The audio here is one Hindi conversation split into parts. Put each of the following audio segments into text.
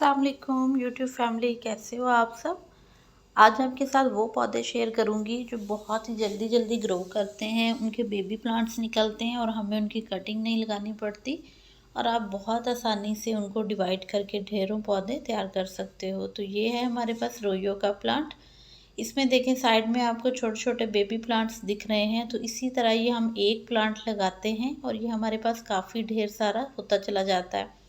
अस्सलाम वालेकुम यूट्यूब फैमिली, कैसे हो आप सब। आज आपके साथ वो पौधे शेयर करूंगी जो बहुत ही जल्दी जल्दी ग्रो करते हैं, उनके बेबी प्लांट्स निकलते हैं और हमें उनकी कटिंग नहीं लगानी पड़ती और आप बहुत आसानी से उनको डिवाइड करके ढेरों पौधे तैयार कर सकते हो। तो ये है हमारे पास रोयो का प्लांट। इसमें देखें साइड में आपको छोटे छोटे बेबी प्लांट्स दिख रहे हैं, तो इसी तरह ये हम एक प्लांट लगाते हैं और ये हमारे पास काफ़ी ढेर सारा होता चला जाता है।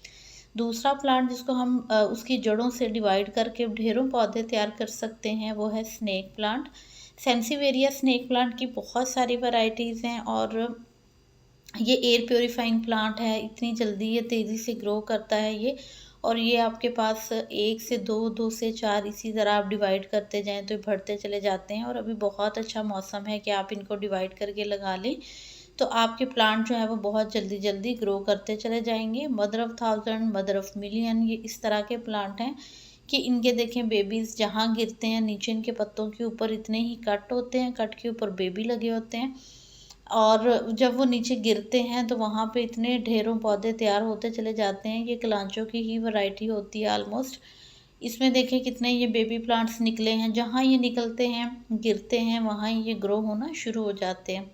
दूसरा प्लांट जिसको हम उसकी जड़ों से डिवाइड करके ढेरों पौधे तैयार कर सकते हैं, वो है स्नेक प्लांट। सेंसिवेरिया स्नेक प्लांट की बहुत सारी वैरायटीज़ हैं और ये एयर प्योरीफाइंग प्लांट है। इतनी जल्दी ये तेज़ी से ग्रो करता है ये, और ये आपके पास एक से दो, दो से चार, इसी तरह आप डिवाइड करते जाएं तो ये बढ़ते चले जाते हैं। और अभी बहुत अच्छा मौसम है कि आप इनको डिवाइड करके लगा लें, तो आपके प्लांट जो है वो बहुत जल्दी जल्दी ग्रो करते चले जाएंगे। Mother of thousand, mother of million, ये इस तरह के प्लांट हैं कि इनके देखें बेबीज़ जहाँ गिरते हैं नीचे इनके पत्तों के ऊपर इतने ही कट होते हैं, कट के ऊपर बेबी लगे होते हैं, और जब वो नीचे गिरते हैं तो वहाँ पे इतने ढेरों पौधे तैयार होते चले जाते हैं। ये कलांचों की ही वैरायटी होती है ऑलमोस्ट। इसमें देखें कितने ये बेबी प्लांट्स निकले हैं, जहाँ ये निकलते हैं गिरते हैं वहाँ ये ग्रो होना शुरू हो जाते हैं।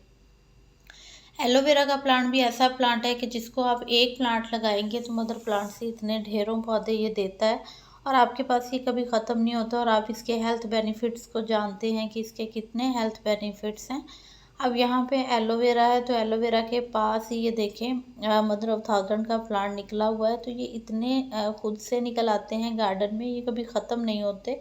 एलोवेरा का प्लांट भी ऐसा प्लांट है कि जिसको आप एक प्लांट लगाएंगे तो मदर प्लांट से इतने ढेरों पौधे ये देता है और आपके पास ये कभी ख़त्म नहीं होता। और आप इसके हेल्थ बेनिफिट्स को जानते हैं कि इसके कितने हेल्थ बेनिफिट्स हैं। अब यहाँ पे एलोवेरा है तो एलोवेरा के पास ही ये देखें मदर ऑफ थाउजेंड का प्लांट निकला हुआ है। तो ये इतने खुद से निकल आते हैं गार्डन में, ये कभी ख़त्म नहीं होते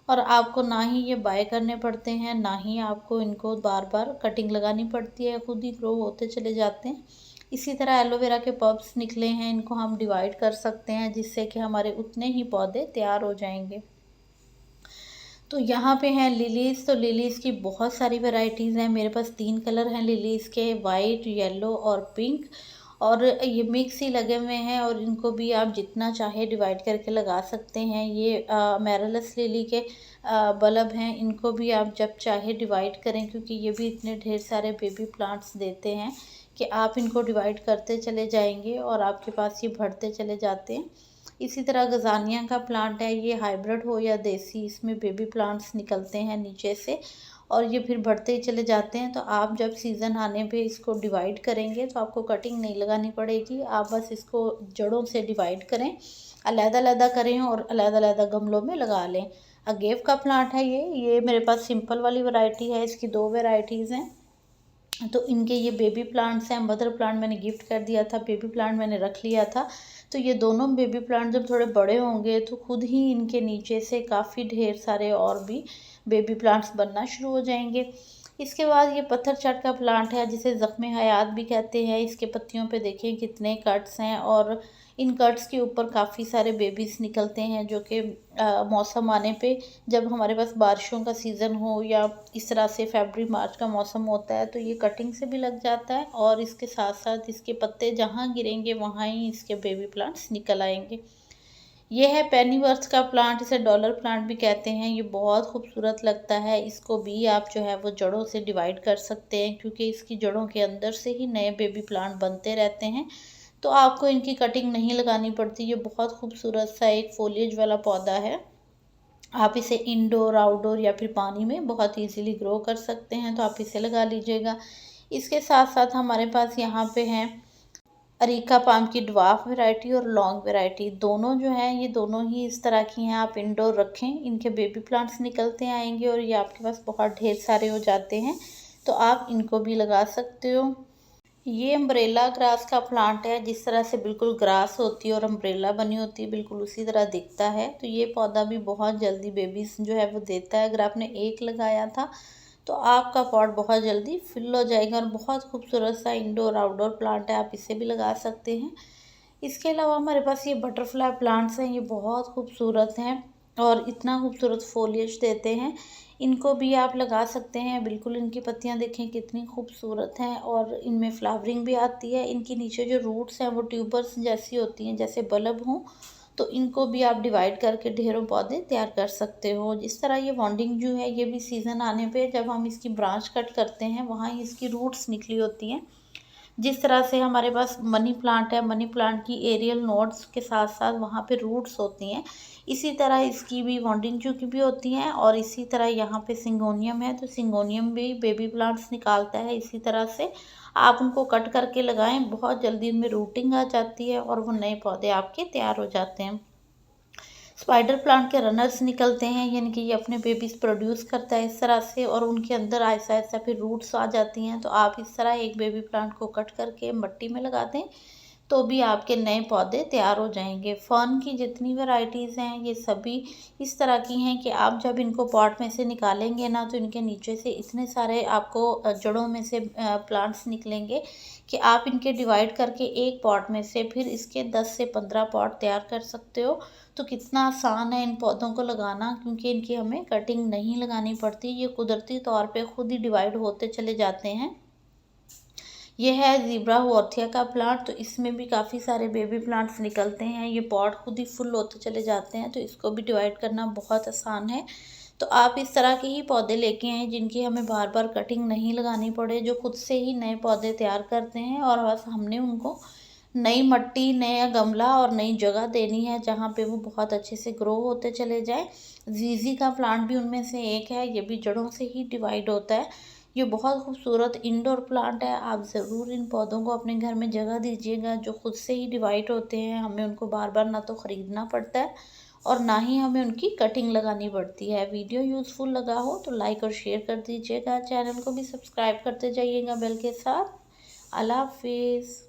और आपको ना ही ये बाय करने पड़ते हैं, ना ही आपको इनको बार बार कटिंग लगानी पड़ती है, खुद ही ग्रो होते चले जाते हैं। इसी तरह एलोवेरा के पल्प्स निकले हैं, इनको हम डिवाइड कर सकते हैं जिससे कि हमारे उतने ही पौधे तैयार हो जाएंगे। तो यहाँ पे हैं लिलीज़। तो लिलीज़ की बहुत सारी वैरायटीज़ हैं। मेरे पास 3 कलर हैं लिलीज़ के, वाइट, येलो और पिंक, और ये मिक्स ही लगे हुए हैं और इनको भी आप जितना चाहे डिवाइड करके लगा सकते हैं। ये मैरलस लिली के बल्ब हैं, इनको भी आप जब चाहे डिवाइड करें क्योंकि ये भी इतने ढेर सारे बेबी प्लांट्स देते हैं कि आप इनको डिवाइड करते चले जाएंगे और आपके पास ये बढ़ते चले जाते हैं। इसी तरह गजानिया का प्लांट है, ये हाइब्रिड हो या देसी, इसमें बेबी प्लांट्स निकलते हैं नीचे से और ये फिर बढ़ते ही चले जाते हैं। तो आप जब सीज़न आने पे इसको डिवाइड करेंगे तो आपको कटिंग नहीं लगानी पड़ेगी, आप बस इसको जड़ों से डिवाइड करें, अलग-अलग करें और अलग-अलग गमलों में लगा लें। अगेव का प्लांट है ये मेरे पास सिंपल वाली वैरायटी है, इसकी 2 वैरायटीज़ हैं। तो इनके ये बेबी प्लांट्स हैं। मदर प्लांट मैंने गिफ्ट कर दिया था, बेबी प्लांट मैंने रख लिया था। तो ये दोनों बेबी प्लांट जब थोड़े बड़े होंगे तो खुद ही इनके नीचे से काफ़ी ढेर सारे और भी बेबी प्लांट्स बनना शुरू हो जाएंगे। इसके बाद ये पत्थर चट का प्लांट है जिसे ज़ख्म हयात भी कहते हैं। इसके पत्तियों पे देखें कितने कट्स हैं और इन कट्स के ऊपर काफ़ी सारे बेबीज़ निकलते हैं जो कि मौसम आने पे, जब हमारे पास बारिशों का सीज़न हो या इस तरह से फरवरी मार्च का मौसम होता है तो ये कटिंग से भी लग जाता है और इसके साथ साथ इसके पत्ते जहाँ गिरेंगे वहाँ ही इसके बेबी प्लांट्स निकल आएंगे। ये है पेनीवर्थ का प्लांट, इसे डॉलर प्लांट भी कहते हैं। ये बहुत खूबसूरत लगता है, इसको भी आप जो है वो जड़ों से डिवाइड कर सकते हैं क्योंकि इसकी जड़ों के अंदर से ही नए बेबी प्लांट बनते रहते हैं, तो आपको इनकी कटिंग नहीं लगानी पड़ती। ये बहुत खूबसूरत सा एक फोलिएज वाला पौधा है। आप इसे इंडोर, आउटडोर या फिर पानी में बहुत इजीली ग्रो कर सकते हैं, तो आप इसे लगा लीजिएगा। इसके साथ साथ हमारे पास यहाँ पे हैं अरीका पाम की ड्वार्फ वैरायटी और लॉन्ग वैरायटी। दोनों जो हैं ये दोनों ही इस तरह की हैं, आप इंडोर रखें, इनके बेबी प्लांट्स निकलते आएंगे और ये आपके पास बहुत ढेर सारे हो जाते हैं, तो आप इनको भी लगा सकते हो। ये अम्ब्रेला ग्रास का प्लांट है, जिस तरह से बिल्कुल ग्रास होती है और अम्ब्रेला बनी होती है बिल्कुल उसी तरह दिखता है। तो ये पौधा भी बहुत जल्दी बेबीज जो है वो देता है। अगर आपने एक लगाया था तो आपका पॉट बहुत जल्दी फिल हो जाएगा और बहुत खूबसूरत सा इंडोर आउटडोर प्लांट है, आप इसे भी लगा सकते हैं। इसके अलावा हमारे पास ये बटरफ्लाई प्लांट्स हैं, ये बहुत खूबसूरत हैं और इतना खूबसूरत फोलिएज देते हैं। इनको भी आप लगा सकते हैं, बिल्कुल इनकी पत्तियां देखें कितनी खूबसूरत हैं और इनमें फ्लावरिंग भी आती है। इनके नीचे जो रूट्स हैं वो ट्यूबर्स जैसी होती हैं, जैसे बल्ब हों, तो इनको भी आप डिवाइड करके ढेरों पौधे तैयार कर सकते हो। जिस तरह ये वॉन्डिंग जो है ये भी सीज़न आने पे जब हम इसकी ब्रांच कट करते हैं वहाँ ही इसकी रूट्स निकली होती हैं। जिस तरह से हमारे पास मनी प्लांट है, मनी प्लांट की एरियल नोड्स के साथ साथ वहाँ पे रूट्स होती हैं, इसी तरह इसकी भी वांडिंगचू की भी होती हैं। और इसी तरह यहाँ पे सिंगोनियम है, तो सिंगोनियम भी बेबी प्लांट्स निकालता है। इसी तरह से आप उनको कट करके लगाएं, बहुत जल्दी उनमें रूटिंग आ जाती है और वो नए पौधे आपके तैयार हो जाते हैं। स्पाइडर प्लांट के रनर्स निकलते हैं, यानी कि ये अपने बेबीज प्रोड्यूस करता है इस तरह से, और उनके अंदर ऐसा ऐसा फिर रूट्स आ जाती हैं। तो आप इस तरह एक बेबी प्लांट को कट करके मिट्टी में लगा दें तो भी आपके नए पौधे तैयार हो जाएंगे। फर्न की जितनी वैरायटीज़ हैं ये सभी इस तरह की हैं कि आप जब इनको पॉट में से निकालेंगे ना, तो इनके नीचे से इतने सारे आपको जड़ों में से प्लांट्स निकलेंगे कि आप इनके डिवाइड करके एक पॉट में से फिर इसके 10 से 15 पॉट तैयार कर सकते हो। तो कितना आसान है इन पौधों को लगाना, क्योंकि इनकी हमें कटिंग नहीं लगानी पड़ती, ये कुदरती तौर पे खुद ही डिवाइड होते चले जाते हैं। ये है ज़ीब्रा हुआर्थिया का प्लांट, तो इसमें भी काफ़ी सारे बेबी प्लांट्स निकलते हैं, ये पॉट खुद ही फुल होते चले जाते हैं, तो इसको भी डिवाइड करना बहुत आसान है। तो आप इस तरह के ही पौधे लेके आएँ जिनकी हमें बार बार कटिंग नहीं लगानी पड़े, जो खुद से ही नए पौधे तैयार करते हैं, और बस हमने उनको नई मिट्टी, नया गमला और नई जगह देनी है जहाँ पे वो बहुत अच्छे से ग्रो होते चले जाएँ। ज़ीज़ी का प्लांट भी उनमें से एक है, ये भी जड़ों से ही डिवाइड होता है। ये बहुत खूबसूरत इंडोर प्लांट है, आप ज़रूर इन पौधों को अपने घर में जगह दीजिएगा, जो खुद से ही डिवाइड होते हैं। हमें उनको बार बार ना तो ख़रीदना पड़ता है और ना ही हमें उनकी कटिंग लगानी पड़ती है। वीडियो यूज़फुल लगा हो तो लाइक और शेयर कर दीजिएगा, चैनल को भी सब्सक्राइब करते जाइएगा बेल के साथ। अल्लाह हाफिज़।